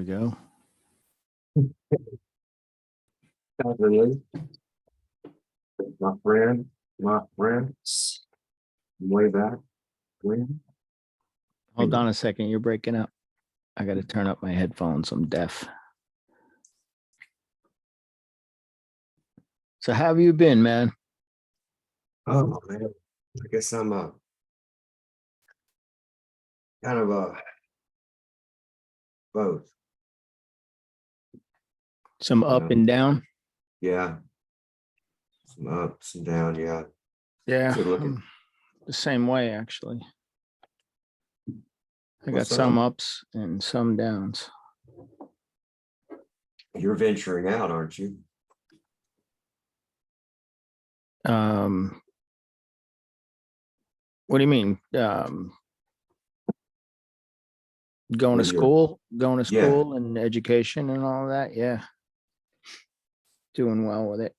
we go. Really? My friend, way back when. Hold on a second. You're breaking up. I got to turn up my headphones. I'm deaf. So how have you been, man? Oh man, I guess I'm kind of both. Some up and down. Yeah, some up, some down. Yeah, Yeah, good looking. I'm the same way, actually. I got What's some up? ups and some downs. You're venturing out, aren't you? What do you mean? Going to With your school, yeah. and education and all of that. Yeah. Doing well with it.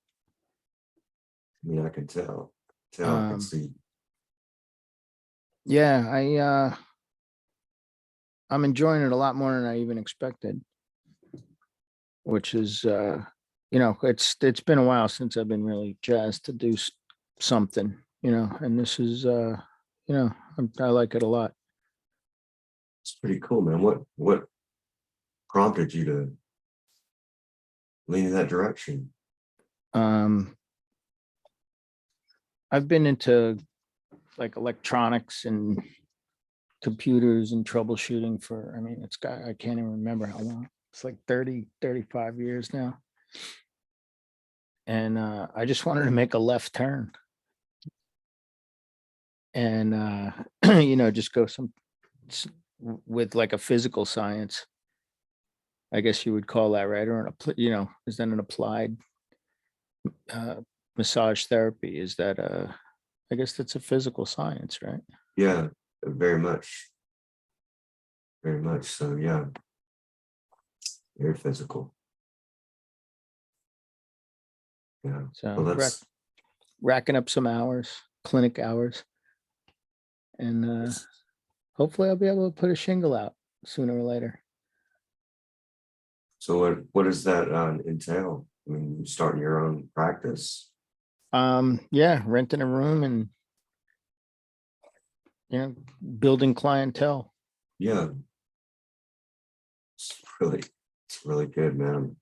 I mean, I can tell. I can see. Yeah, I'm enjoying it a lot more than I even expected, which is it's been a while since I've been really jazzed to do something, and this is I like it a lot. It's pretty cool, man. What prompted you to lean in that direction? I've been into like electronics and computers and troubleshooting for, I can't even remember how long. It's like 35 years now. And I just wanted to make a left turn and just go with like a physical science, I guess you would call that, right? Or is that an applied massage therapy? Is that I guess that's a physical science, right? Yeah, very much so. Yeah, very physical. Yeah, So well, that's racking up some hours, clinic hours, and hopefully I'll be able to put a shingle out sooner or later. so. What does that entail? I mean, starting your own practice? Yeah, renting a room and building clientele. Yeah, it's really good, man.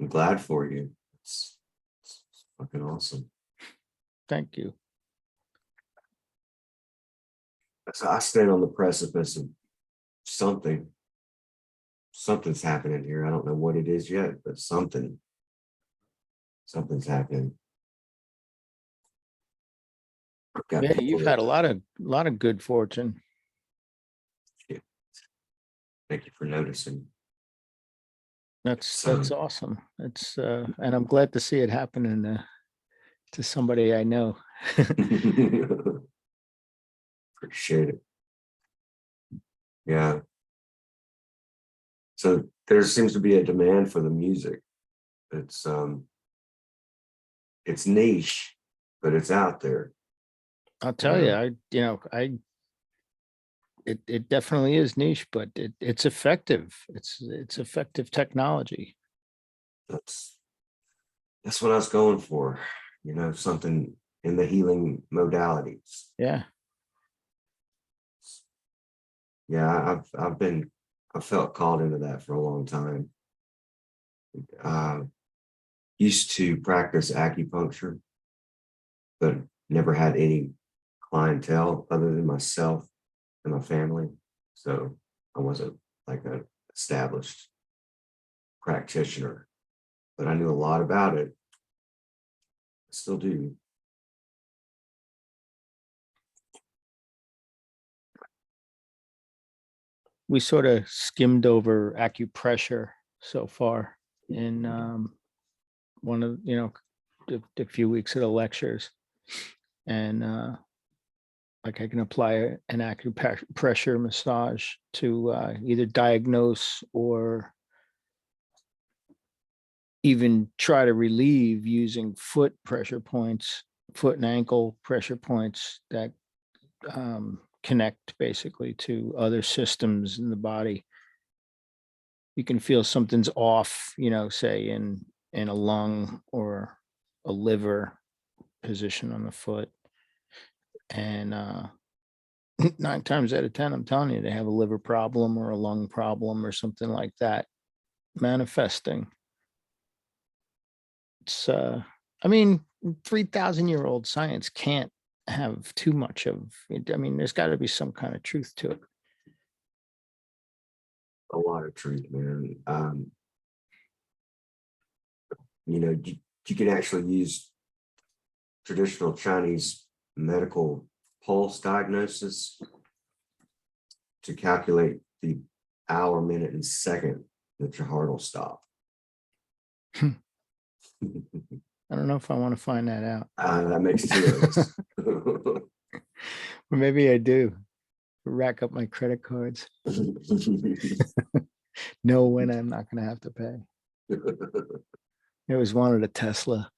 I'm glad for you. It's fucking awesome. Thank you. So I stand on the precipice of something. Something's happening here. I don't know what it is yet, but something's happening. Yeah, you've had a lot of good fortune. Yeah. Thank you for noticing. That's awesome. It's and I'm glad to see it happening to somebody I know. Appreciate it. Yeah. So there seems to be a demand for the music. It's niche, but it's out there. I'll tell you, it definitely is niche, but it's effective. It's effective technology. That's what I was going for. Something in the healing modalities. Yeah. Yeah, I felt called into that for a long time. Used to practice acupuncture, but never had any clientele other than myself and my family. So I wasn't like an established practitioner, but I knew a lot about it. I still do. We sort of skimmed over acupressure so far in one of a few weeks of the lectures, and like I can apply an acupressure massage to either diagnose or even try to relieve using foot and ankle pressure points that connect basically to other systems in the body. you can feel something's off, say in a lung or a liver position on the foot. And 9 times out of 10, I'm telling you, they have a liver problem or a lung problem or something like that manifesting. It's, I mean, 3,000-year-old science can't have too much of it. I mean, there's got to be some kind of truth to it. A lot of truth, man. You can actually use traditional Chinese medical pulse diagnosis to calculate the hour, minute, and second that your heart will stop. I don't know if I want to find that out. That makes 2 of us. Or maybe I do. Rack up my credit cards. Know when I'm not going to have to pay. I always wanted a Tesla.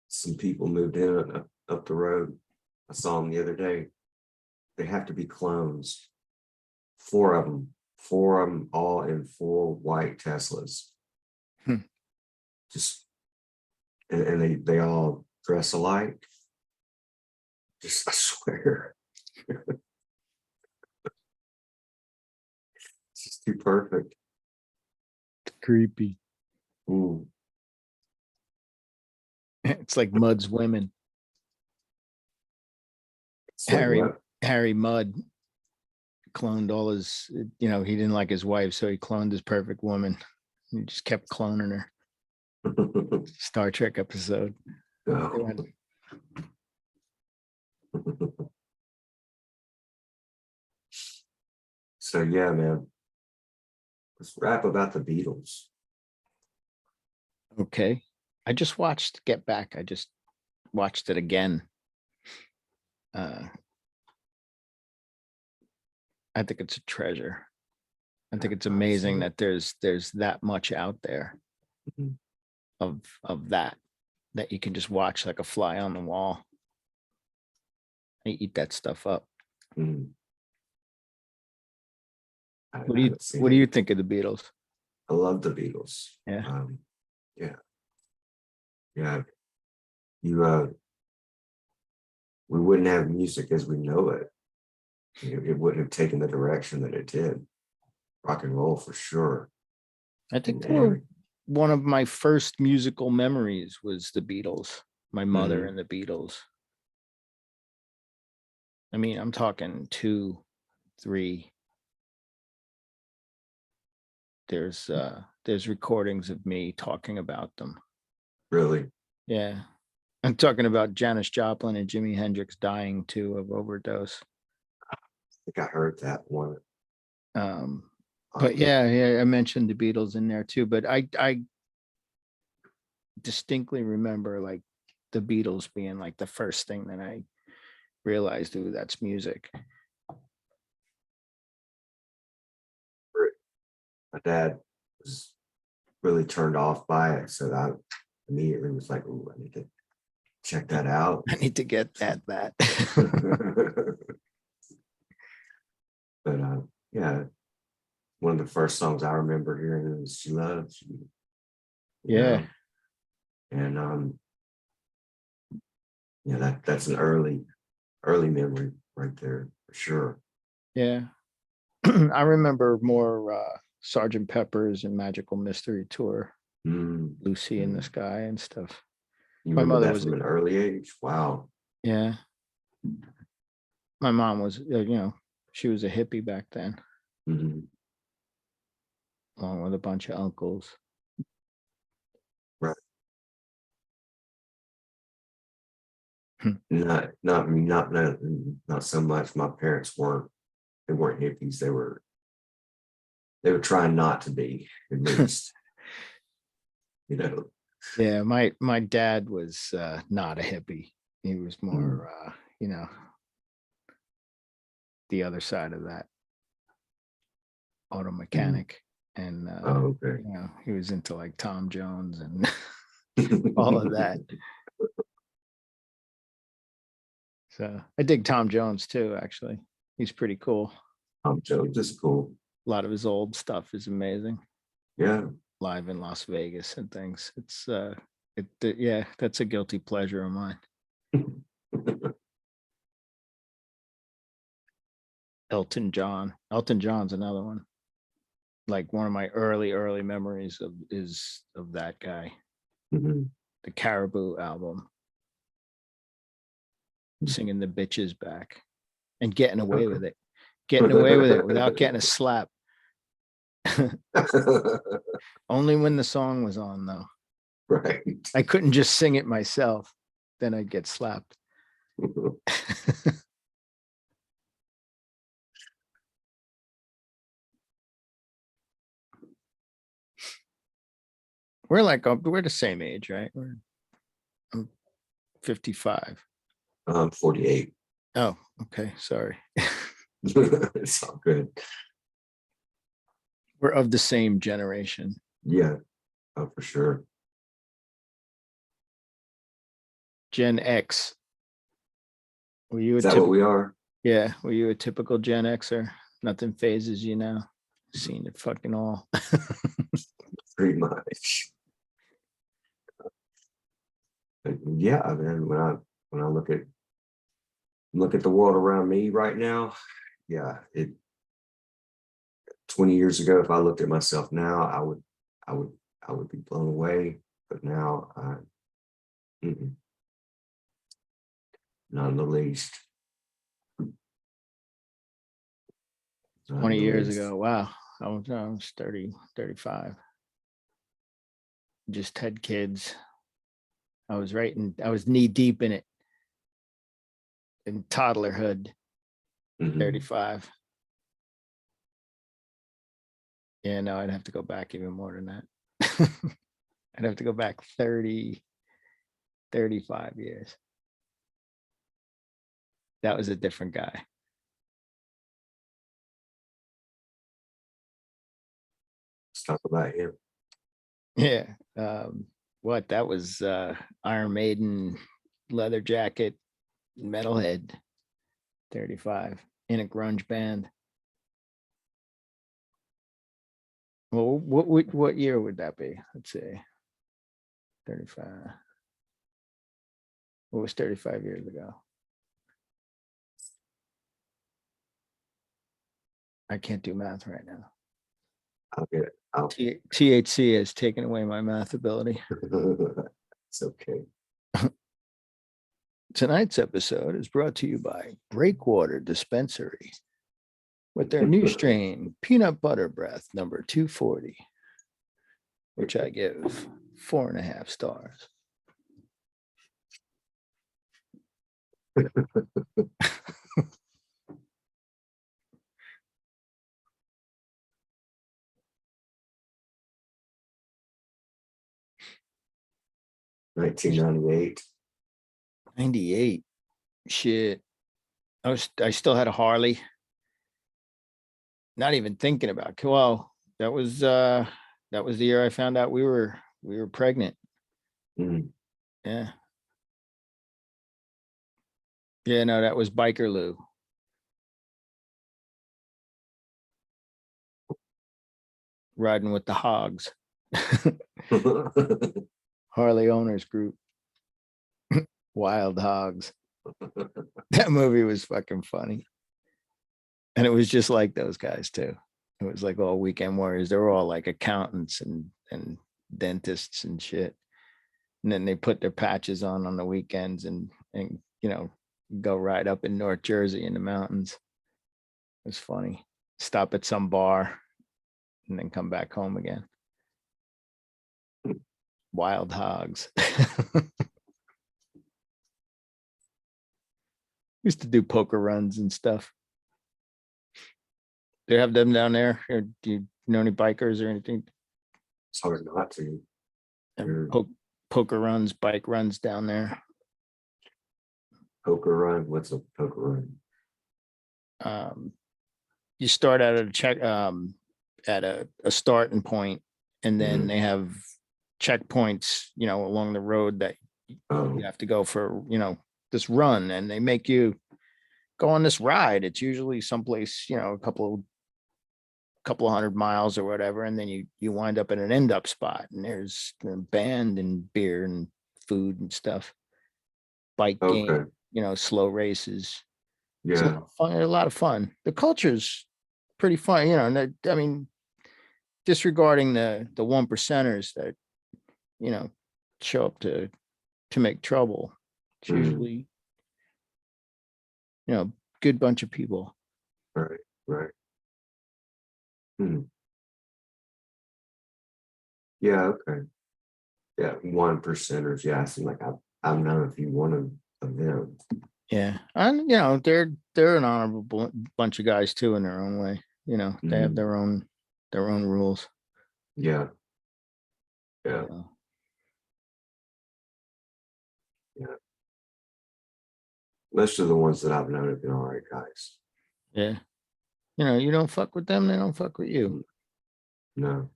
Some people moved in up the road. I saw them the other day. They have to be clones. 4 of them, all in 4 white Teslas. Just and they all dress alike. Just, I swear. It's just too perfect. Creepy. Ooh. It's like Mudd's women. So Harry Mudd cloned all his, he didn't like his wife, so he cloned his perfect woman. He just kept cloning her. Star Trek episode. Oh. So yeah, man. Let's rap about the Beatles. Okay. I just watched Get Back. I just watched it again. I think it's a treasure. I think it's amazing that there's that much out there of that you can just watch like a fly on the wall. I eat that stuff up. Mm. What do you think of the Beatles? I love the Beatles. Yeah. Yeah. We wouldn't have music as we know it. It wouldn't have taken the direction that it did. Rock and roll for sure. I think they were one of my first musical memories was the Beatles, my mother and the Beatles. I mean, I'm talking 2, 3. There's recordings of me talking about them. Really? Yeah. I'm talking about Janis Joplin and Jimi Hendrix dying too of overdose. I think I heard that one. But yeah, I mentioned the Beatles in there too, but I distinctly remember like the Beatles being like the first thing that I realized, ooh, that's music. My dad was really turned off by it, so I immediately was like, "Ooh, I need to check that out." I need to get that. But yeah, one of the first songs I remember hearing is "She Loves You." Yeah. And yeah, that's an early memory right there for sure. Yeah. I remember more Sergeant Pepper's and Magical Mystery Tour, Lucy in the Sky and stuff. You My remember mother that was from an early age? Wow. Yeah. My mom was, she was a hippie back then, along with a bunch of uncles. Right. Not so much. My parents weren't. They weren't hippies. They were trying not to be, at least. Yeah, my dad was not a hippie. He was more the other side of that, auto mechanic. And okay. he was into like Tom Jones and all of that. So I dig Tom Jones too, actually. He's pretty cool. Jones is cool. A lot of his old stuff is amazing. Yeah. Live in Las Vegas and things. It's yeah, that's a guilty pleasure of mine. Elton John. Elton John's another one. Like one of my early memories of that guy. Mhm. The Caribou album. Singing the bitches back and getting away with it. Getting away with it without getting a slap. Only when the song was on, though. Right. I couldn't just sing it myself. Then I'd get slapped. We're the same age, right? I'm 55. I'm 48. Oh, okay. Sorry. It's all good. We're of the same generation. Yeah. Oh, for sure. Gen X. Were you a Is that what we are? Yeah, were you a typical Gen Xer? Nothing phases you now. Seen it fucking all. Pretty much. But yeah, I mean, when I look at the world around me right now, yeah, 20 years ago, if I looked at myself now, I would be blown away. But now, not in the least. Not 20 in the years least. ago. Wow. I was 30, 35. Just had kids. I was knee deep in it. In toddlerhood, Mhm. 35. Yeah, no, I'd have to go back even more than that. I'd have to go back 30, 35 years. That was a different guy. Let's talk about him. Yeah. What that was Iron Maiden, leather jacket, metalhead, 35 in a grunge band. Well, what year would that be? Let's see. 35. What was 35 years ago? I can't do math right now. I'll get it. THC has taken away my math ability. It's okay. Tonight's episode is brought to you by Breakwater Dispensary with their new strain, Peanut Butter Breath number 240, which I give 4.5 stars. $1998. 98. Shit. I still had a Harley. Not even thinking about. Well, that was the year I found out we were pregnant. Mhm. Yeah. Yeah, no, that was Biker Lou. Riding with the hogs. Harley Owners Group. Wild Hogs. That movie was fucking funny. And it was just like those guys too. It was like all weekend warriors. They were all like accountants and dentists and shit. And then they put their patches on the weekends and go right up in North Jersey in the mountains. It was funny. Stop at some bar and then come back home again. Wild Hogs. Used to do poker runs and stuff. Do you have them down there? Or do you know any bikers or anything? It's hard not to. Your Poker runs, bike runs down there. poker run. What's a poker run? You start at at a starting point, and then they have checkpoints, along the road that Oh, you have to go for, this run, and they make you go on this ride. It's usually someplace, you know, a couple of 100 miles or whatever, and then you wind up in an end up spot, and there's a band and beer and food and stuff, bike Okay. game, you know, slow races. It's a lot Yeah. of fun. A lot of fun. The culture's pretty fun, you know. And I mean, disregarding the one percenters that, you know, show up to make trouble, it's Mm, usually, you know, good bunch of people. right. Right. Hmm. Yeah. Okay. Yeah. One percenters. Yeah. I seem like I've known a few one of them. Yeah, and you know, they're an honorable bunch of guys too in their own way. You know, they have Mm, their own rules. yeah. Yeah. So, Yeah. Most of the ones that I've known have been all right guys. yeah, you know, you don't fuck with them, they don't fuck with you. Mm, no.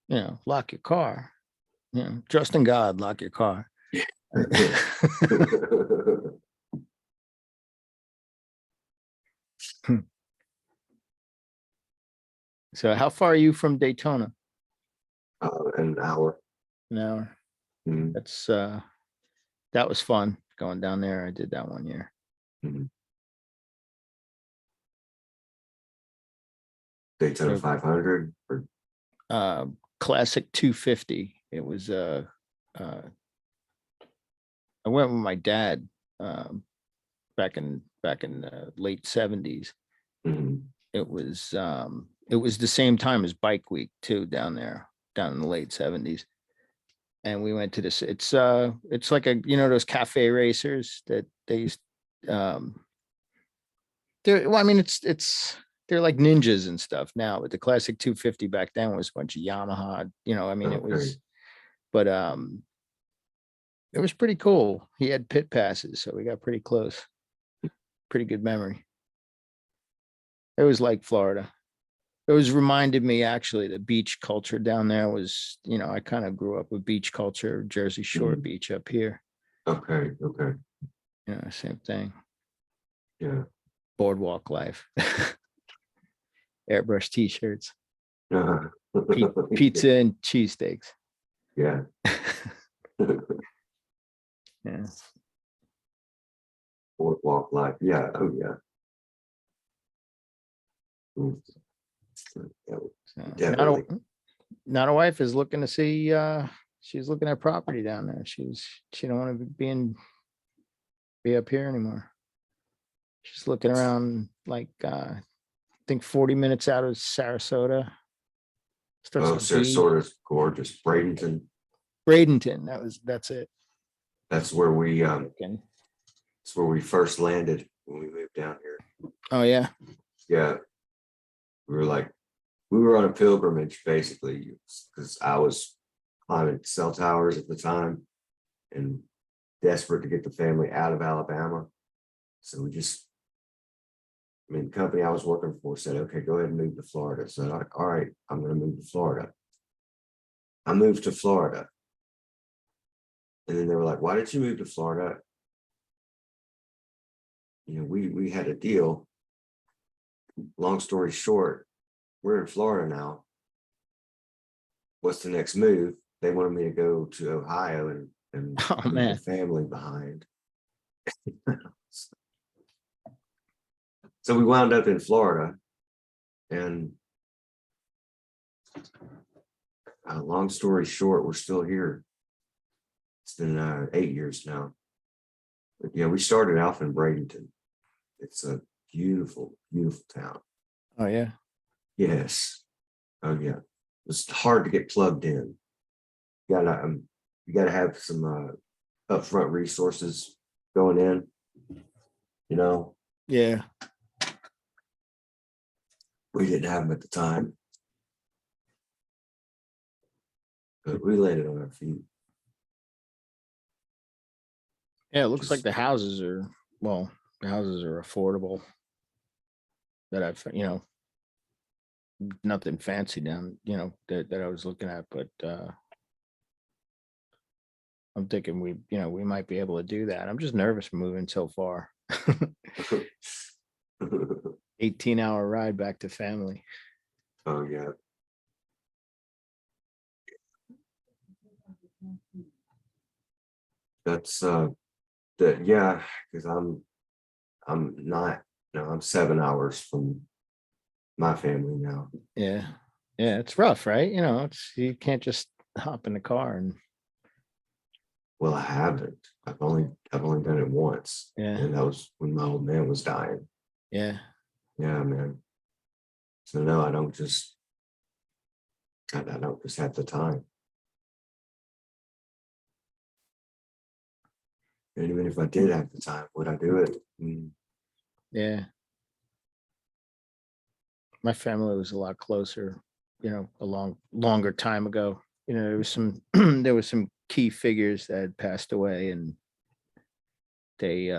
You know, lock your car. You know, trust in God, lock your car. Yeah. So, how far are you from Daytona? An hour. An hour. Mm, That's that was fun going down there. I did that one year. mm. Daytona So, 500 or classic 250. It was uh I went with my dad um back in the late 70s. mm, It was the same time as Bike Week too down there, down in the late 70s. And we went to this, it's like a, you know, those cafe racers that they used, um they're, well, I mean, it's they're like ninjas and stuff now, but the classic 250 back then was a bunch of Yamaha, you know, I mean, it okay. was, but it was pretty cool. He had pit passes, so we got pretty close. Pretty good memory. It was like Florida. It was reminded me actually the beach culture down there was, you know, I kind of grew up with beach culture, Jersey Shore Mm, beach up here, okay. Okay. you know, same thing. Yeah. Boardwalk life, airbrush t-shirts, Uh, pizza and cheesesteaks. yeah. Yeah. Boardwalk life. Yeah. Oh yeah. Mm, yeah, So definitely. now the wife is looking to see, she's looking at property down there. She don't want to be up here anymore. She's looking around like I think 40 minutes out of Sarasota. Starts Oh, with a B. Sarasota's gorgeous. Bradenton. Bradenton. That's it. That's where we Okay. that's where we first landed when we moved down here. Oh yeah. Yeah. We were like we were on a pilgrimage basically because I was climbing cell towers at the time and desperate to get the family out of Alabama. So we just, I mean, the company I was working for said, okay, go ahead and move to Florida. So I'm like, all right, I'm going to move to Florida. I moved to Florida. And then they were like, why did you move to Florida? You know, we had a deal. Long story short, we're in Florida now. What's the next move? They wanted me to go to Ohio and Oh leave the man. family behind. So we wound up in Florida, and long story short, we're still here. It's been 8 years now. But yeah, we started off in Bradenton. It's a beautiful, beautiful town. Oh yeah. Yes. Oh yeah. It's hard to get plugged in. You gotta have some upfront resources going in. You know, Yeah. we didn't have them at the time, but we landed on our feet. Yeah. It looks like Just the houses are affordable that I've, you know, nothing fancy down, you know, that I was looking at, but I'm thinking we might be able to do that. I'm just nervous moving so far. 18-hour ride back to family. Oh, yeah. That's yeah, because I'm not, no, I'm 7 hours from my family now. Yeah. Yeah, it's rough, right? You can't just hop in the car and Well, I haven't. I've only done it once, yeah, and that was when my old man was dying. yeah. Yeah, man. So no, I don't just have the time. And even if I did have the time, would I do it? Yeah. My family was a lot closer, a longer time ago. There was some there was some key figures that had passed away, and they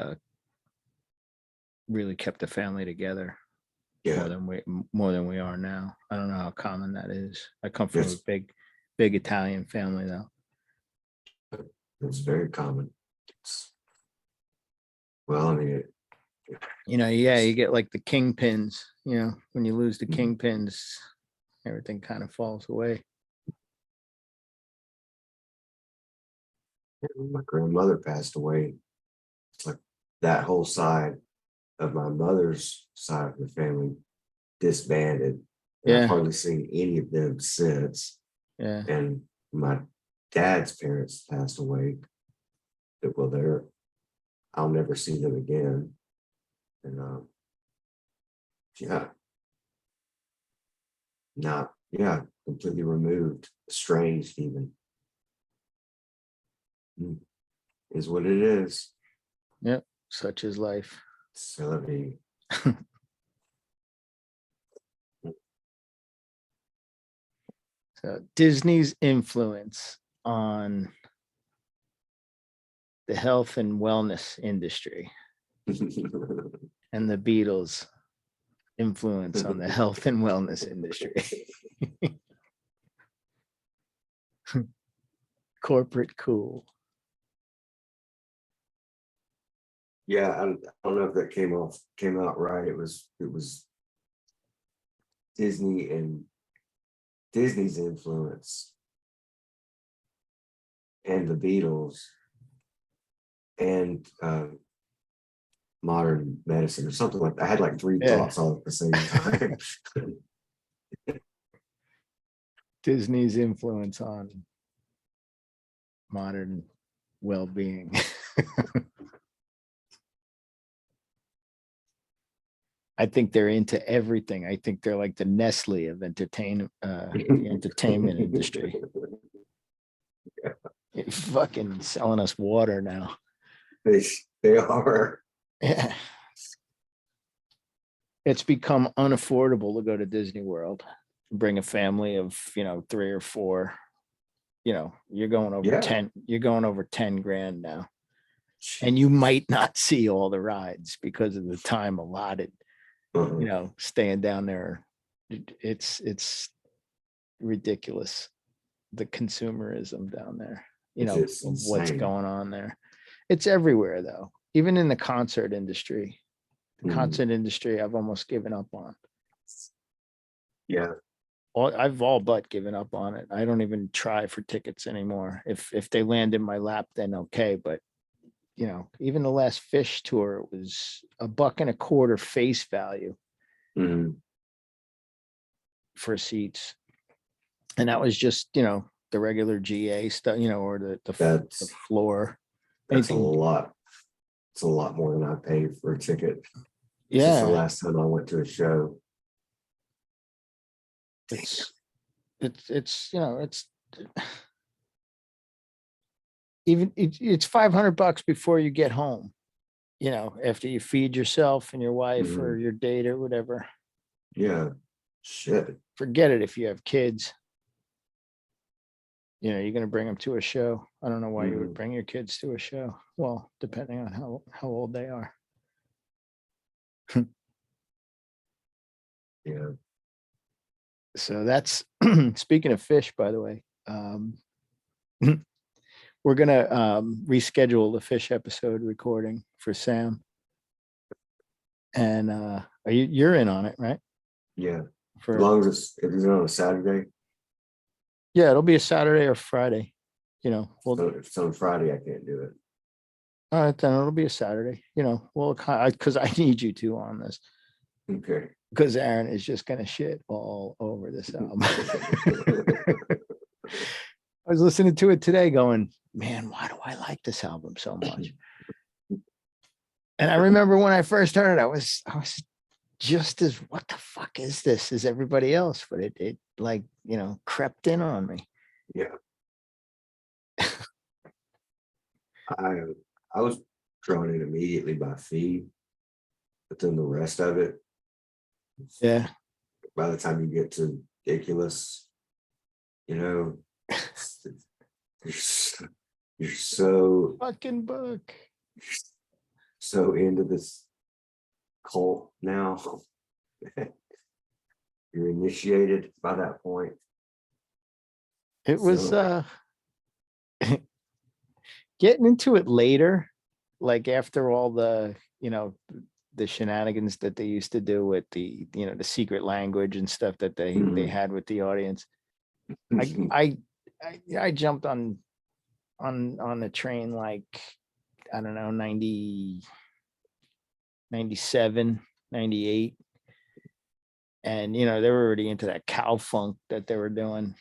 really kept the family together Yeah, more than we are now. I don't know how common that is. I come from a it's big Italian family though. it's very common. Well, I mean, Yeah, you get like the kingpins, when you lose the Mhm. kingpins, everything kind of falls away. When my grandmother passed away, it's like that whole side of my mother's side of the family disbanded. And I've Yeah, hardly seen any of them since. yeah, And my dad's parents passed away. Well, I'll never see them again. And yeah, not yeah, completely removed, estranged even. Mm, is what it is. yeah. Such is life. So let me. So Disney's influence on the health and wellness industry, and the Beatles' influence on the health and wellness industry. Corporate cool. Yeah, I don't know if that came out right. It was Disney and Disney's influence and the Beatles and modern medicine or something like that. I had like three Yeah. thoughts all at the same time. Disney's influence on modern well-being. I think they're into everything. I think they're like the Nestle of the entertainment industry. They're fucking selling us water now. they they are. Yeah. It's become unaffordable to go to Disney World, bring a family of, 3 or 4. You're going over Yeah. 10, you're going over 10 grand now. And you might not see all the rides because of the time allotted, Uh-huh. staying down there. It's ridiculous, the consumerism down there, It's of what's insane. going on there. It's everywhere though, even in the concert industry. The Mhm. concert industry I've almost given up on. Yeah. I've all but given up on it. I don't even try for tickets anymore. If they land in my lap, then okay. But even the last Fish tour, it was $1.25 face value Mhm. for seats, and that was just the regular GA stuff, or the That's floor. that's a Anything, lot. It's a lot more than I paid for a ticket since the yeah. last time I went to a show. It's even it's $500 before you get home. After you feed yourself and your wife or Mhm. your date or whatever. Yeah. Shit. Forget it if you have kids. You're going to bring them to a show. I don't know why you would Mhm. bring your kids to a show. Well, depending on how old they are. Yeah. So that's speaking of Fish, by the way. we're gonna reschedule the fish episode recording for Sam. And you're in on it, right? Yeah. As For long as it's on a Saturday. yeah, it'll be a Saturday or Friday. Well, So if it's on Friday, I can't do it. all right, then it'll be a Saturday. Well, because I need you two on this. Okay. Because Aaron is just gonna shit all over this album. I was listening to it today, going, man, why do I like this album so much? And I remember when I first heard it, I was just as, what the fuck is this, as everybody else, but it like crept in on me. Yeah. I was drawn in immediately by Fee, but then the rest of it, Yeah. by the time you get to Ridiculous, you're so Fucking book. so into this cult now. You're initiated by that point. It was So, getting into it later, like after all the the shenanigans that they used to do with the the secret language and stuff that they had with the audience. I jumped on the train, like, I don't know, 90, 97, 98. And they were already into that cow funk that they were doing.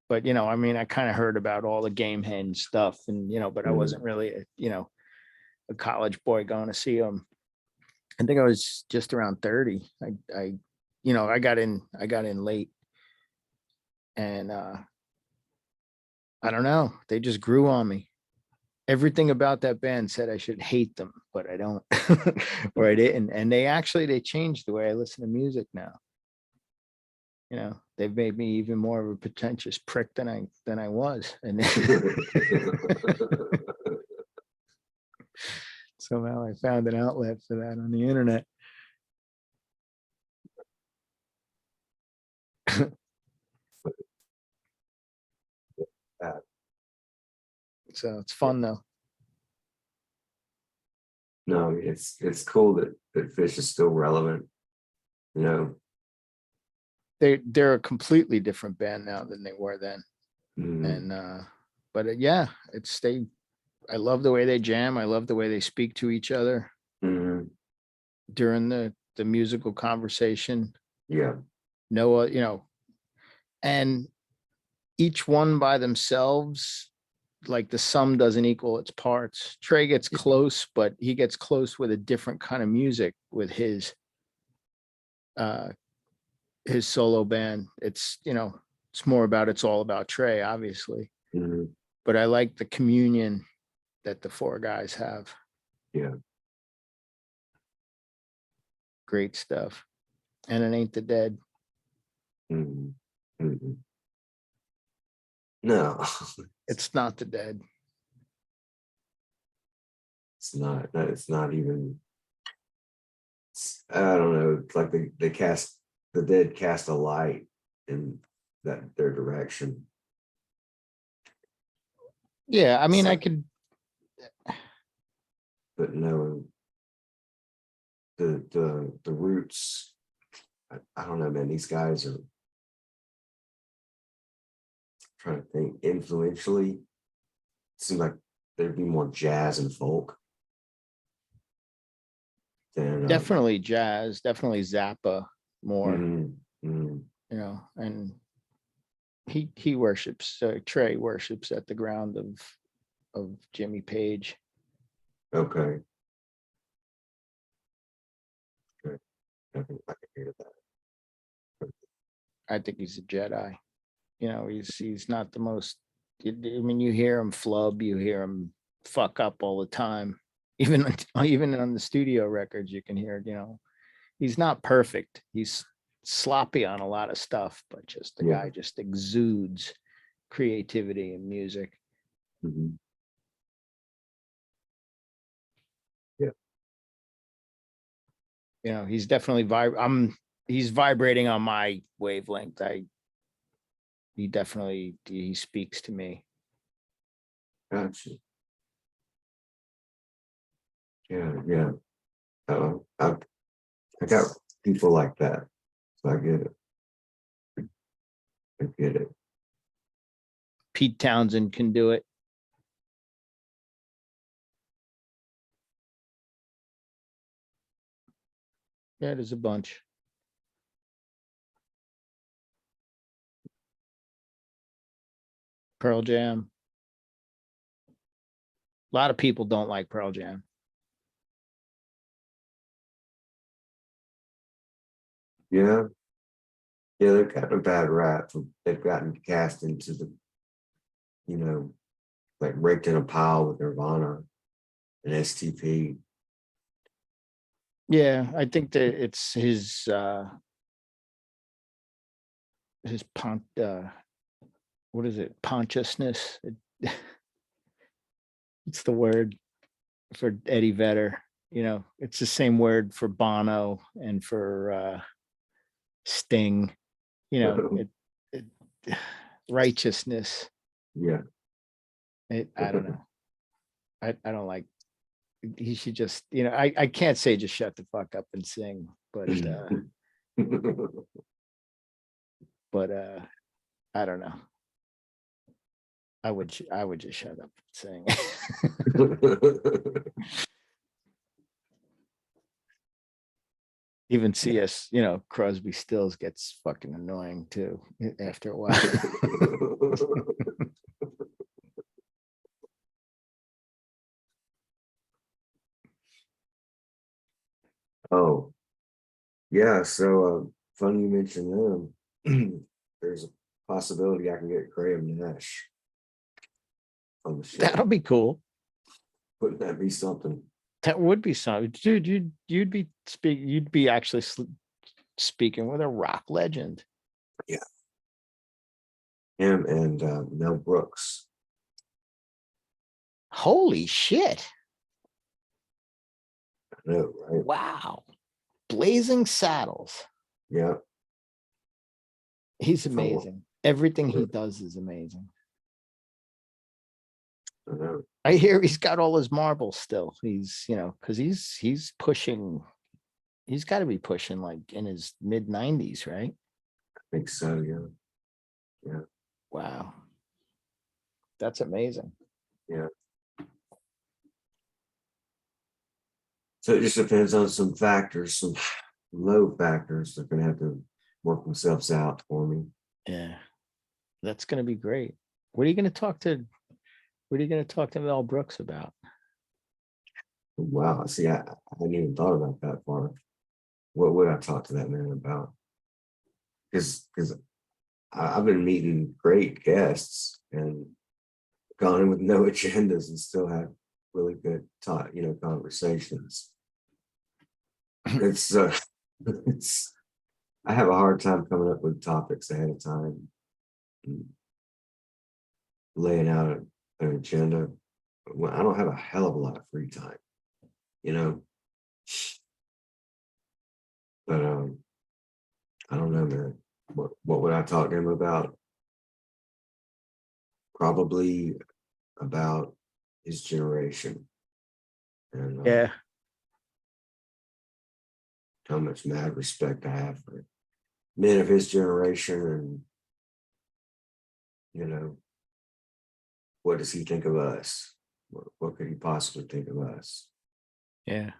But I mean, I kind of heard about all the Game Hen stuff, and but I wasn't really a college boy going to see them. I think I was just around 30. I got in late. And I don't know, they just grew on me. Everything about that band said I should hate them, but I don't. Or I didn't. And they changed the way I listen to music now. They've made me even more of a pretentious prick than I was. And somehow I found an outlet for that on the internet. So it's fun though. no, it's cool that Fish is still relevant. They're a completely different band now than they were then. And but yeah, I love the way they jam. I love the way they speak to each other during the musical conversation. Yeah. Noah, and each one by themselves, like the sum doesn't equal its parts. Trey gets close, but he gets close with a different kind of music with his solo band. It's it's all about Trey, obviously. But I like the communion that the four guys have. Yeah. Great stuff. And it ain't the dead. No, It's not the dead. it's not. It's not even. I don't know. It's like the dead cast a light in their direction. Yeah, I mean, I could. But no, the roots. I don't know, man. These guys are trying to think influentially. Seems like there'd be more jazz and folk. Than, Definitely jazz, definitely Zappa more. And he worships, Trey worships at the ground of Jimmy Page. Okay. I can hear that. I think he's a Jedi. He's not the most. I mean, you hear him flub, you hear him fuck up all the time. Even on the studio records, you can hear it. He's not perfect. He's sloppy on a lot of stuff, but just the guy just exudes creativity in music. Yeah. He's definitely he's vibrating on my wavelength. He speaks to me. Gotcha. Yeah. I got people like that, so I get it. I get it. Pete Townsend can do it. Yeah, there's a bunch. Pearl Jam. A lot of people don't like Pearl Jam. Yeah, they've gotten a bad rap. They've gotten cast into the, like raked in a pile with Nirvana and STP. Yeah, I think that it's his what is it? Consciousness. It's the word for Eddie Vedder. It's the same word for Bono and for Sting. It righteousness. Yeah. I don't know. I don't like. He should just, I can't say just shut the fuck up and sing, but I don't know. I would just shut up and sing. Even CS, Crosby, Stills gets fucking annoying too after a while. Oh, yeah. So funny you mentioned them. There's a possibility I can get Graham Nash on the show. That'll be cool. Wouldn't that be something? That would be something, dude. You'd be actually speaking with a rock legend. Yeah. Him and Mel Brooks. Holy shit! I know, right? Wow, Blazing Saddles. Yeah. He's amazing. Everything he does is amazing. I know. I hear he's got all his marbles still. He's, because he's pushing. He's got to be pushing like in his mid 90s, right? I think so. Yeah. Yeah. Wow, that's amazing. Yeah. So it just depends on some factors, some low factors. They're going to have to work themselves out for me. Yeah, that's going to be great. What are you going to talk to? What are you going to talk to Mel Brooks about? Wow. See, I hadn't even thought about that far. What would I talk to that man about? Because I've been meeting great guests and gone in with no agendas and still have really good conversations. It's I have a hard time coming up with topics ahead of time, and laying out an agenda. Well, I don't have a hell of a lot of free time, but I don't know, man. What would I talk to him about? Probably about his generation and Yeah, how much mad respect I have for men of his generation, and what does he think of us? What could he possibly think of us? yeah.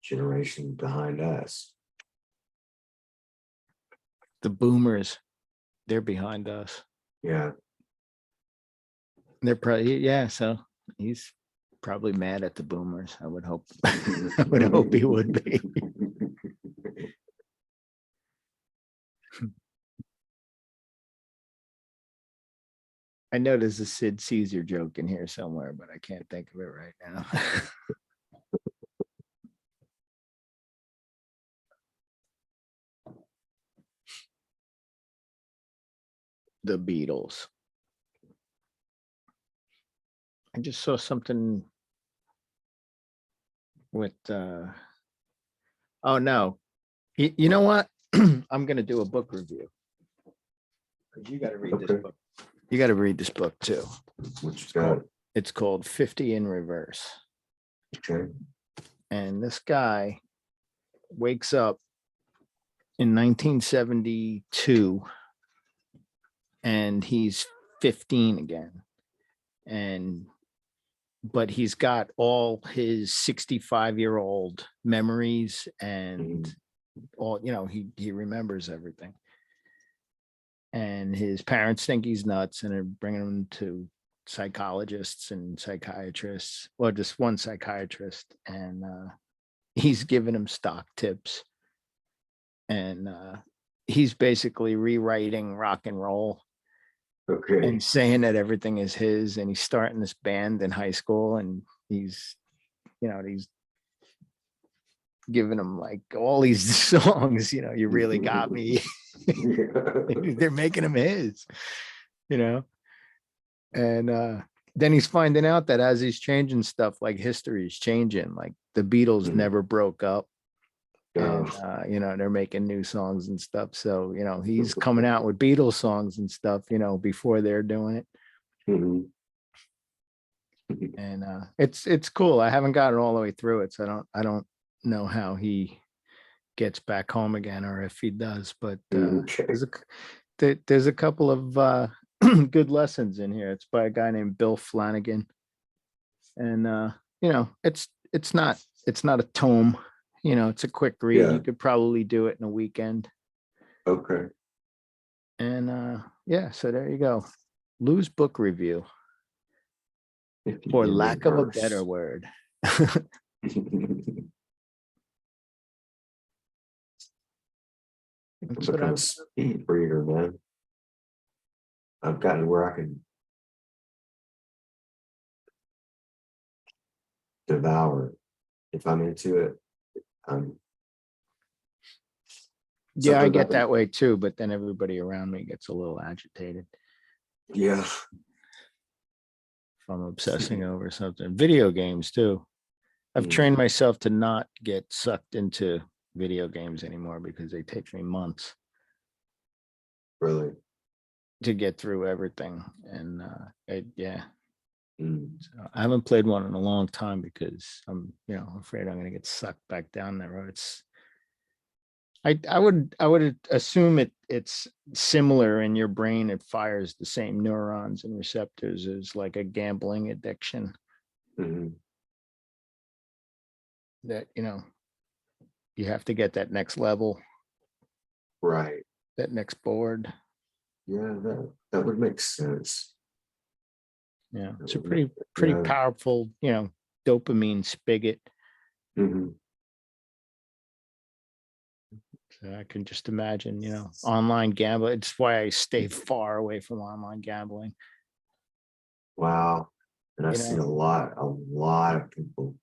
Generation behind us. The boomers, they're behind us. Yeah. They're probably So he's probably mad at the boomers. I would hope. I would hope he would be. I know there's a Sid Caesar joke in here somewhere, but I can't think of it right now. The Beatles. I just saw something with oh no. You know what? I'm gonna do a book review. You got to read this Okay. book. You got to read this book too. What you got? It's called 50 in Reverse. Okay. And this guy wakes up in 1972 and he's 15 again. But he's got all his 65-year-old memories and all, he remembers everything. And his parents think he's nuts and are bringing him to psychologists and psychiatrists, well, just one psychiatrist, and he's giving him stock tips, and he's basically rewriting rock and roll Okay. and saying that everything is his, and he's starting this band in high school, and he's giving him like all these songs, you really got me. They're making him his, and then he's finding out that as he's changing stuff, like history is changing, like the Beatles never broke up, and they're making new songs and stuff. So he's coming out with Beatles songs and stuff, before they're doing it. And it's cool. I haven't gotten all the way through it, so I don't know how he gets back home again, or if he does, but there's a couple of good lessons in here. It's by a guy named Bill Flanagan, and it's not a tome, it's a quick read. Yeah. You could probably do it in a weekend. Okay. And so there you go. Lou's book review, 50 for in lack of a reverse. better word. That's what Become a speed reader, man. I've gotten where I can devour it. If I'm into it, yeah, I something get about that way too, but then everybody around me gets a little agitated yeah. if I'm obsessing over something. Video games too. I've trained myself to not get sucked into video games anymore because they take me months Really. to get through everything. And Mm. so I haven't played one in a long time because I'm afraid I'm going to get sucked back down that road. I would assume it's similar in your brain. It fires the same neurons and receptors as like a gambling addiction. That you have to get that next level, Right. that next board. Yeah, that would make sense. Yeah, That it's a would pretty make- yeah. powerful dopamine spigot. Mhm. So I can just imagine online gambling. It's why I stay far away from online gambling. Wow. And I've You seen know? a lot of people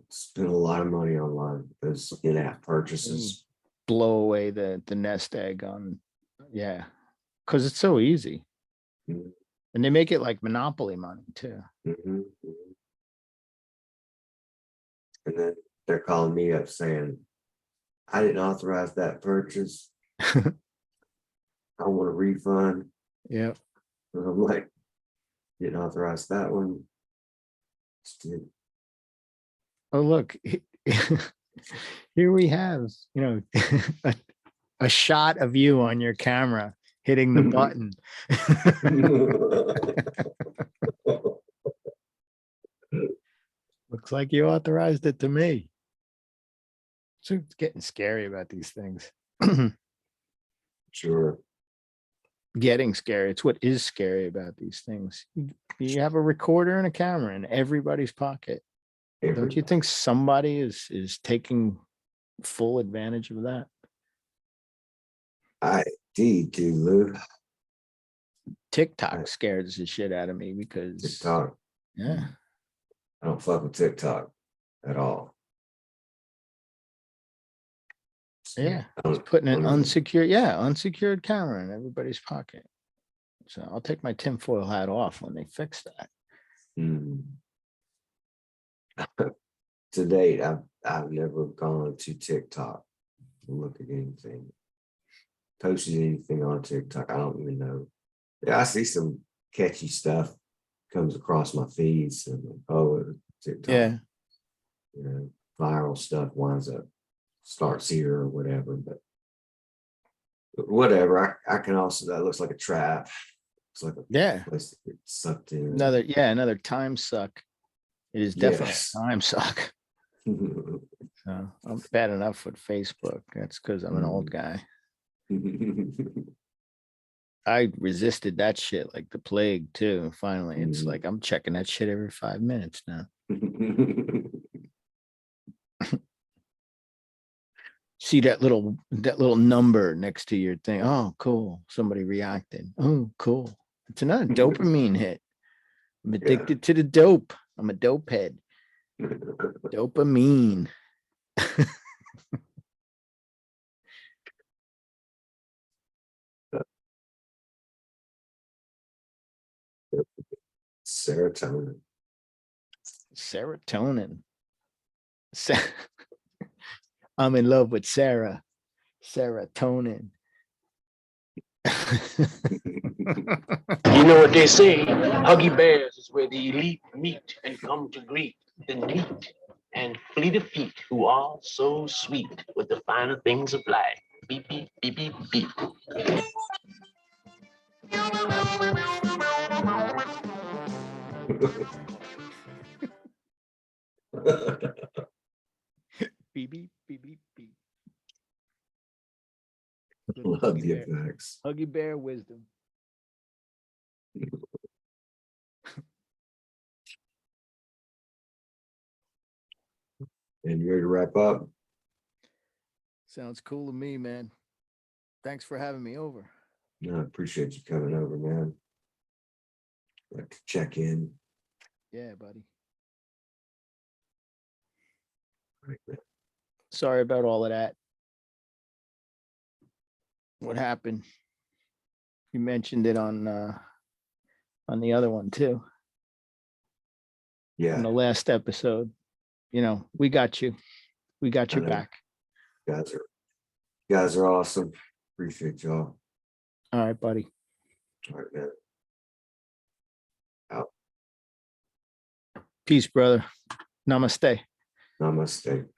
spend a lot of money online, those in-app purchases. Blow away the nest egg on, because it's so easy. Mhm. And they make it like monopoly money too. Mhm. And then they're calling me up saying, I didn't authorize that purchase. I want a refund. Yeah. And I'm like, didn't authorize that one. Oh, look, here we have, a shot of you on your camera hitting the button. Looks like you authorized it to me. So it's getting scary about these things. Sure. Getting scary. It's what is scary about these things. You have a recorder and a camera in everybody's pocket. Don't you think somebody is taking full advantage of that? I indeed do, Lou. TikTok scares the shit out of me because TikTok. yeah, I don't fuck with TikTok at all. yeah. I He's don't- putting an I don't- unsecured camera in everybody's pocket. So I'll take my tinfoil hat off when they fix that. Mm. To date, I've never gone to TikTok to look at anything. posted anything on TikTok. I don't even know. Yeah, I see some catchy stuff comes across my feeds and TikTok, Yeah. you know, viral stuff winds up starts here or whatever. But whatever, I can also, that looks like a trap. It's like a Yeah. place to get sucked in. Another time suck. It is definitely Yes. a time suck. So I'm bad enough with Facebook. That's because I'm an old guy. I resisted that shit like the plague too. Finally, it's like I'm checking that shit every 5 minutes now. See that little number next to your thing. Oh, cool. Somebody reacted. Oh, cool. It's another dopamine hit. I'm addicted to the dope. I'm a dope head. Dopamine. Serotonin. Serotonin. I'm in love with Sarah. Serotonin. You know what they say, Huggy Bears is where the elite meet and come to greet the neat and fleet of feet who are so sweet with the finer things of life. Beep, beep, beep, beep, beep. Beep, beep, beep, beep, beep. Love the effects. Huggy Bear wisdom. And you ready to wrap up? Sounds cool to me, man. Thanks for having me over. No, I appreciate you coming over, man. Like to check in. Yeah, buddy. Right, man. Sorry about all of that. What happened? You mentioned it on the other one too. Yeah. On the last episode. You know, we got you. We got your back. You guys are awesome. Appreciate y'all. All right, buddy. All right, man. Out. Peace, brother. Namaste. Namaste.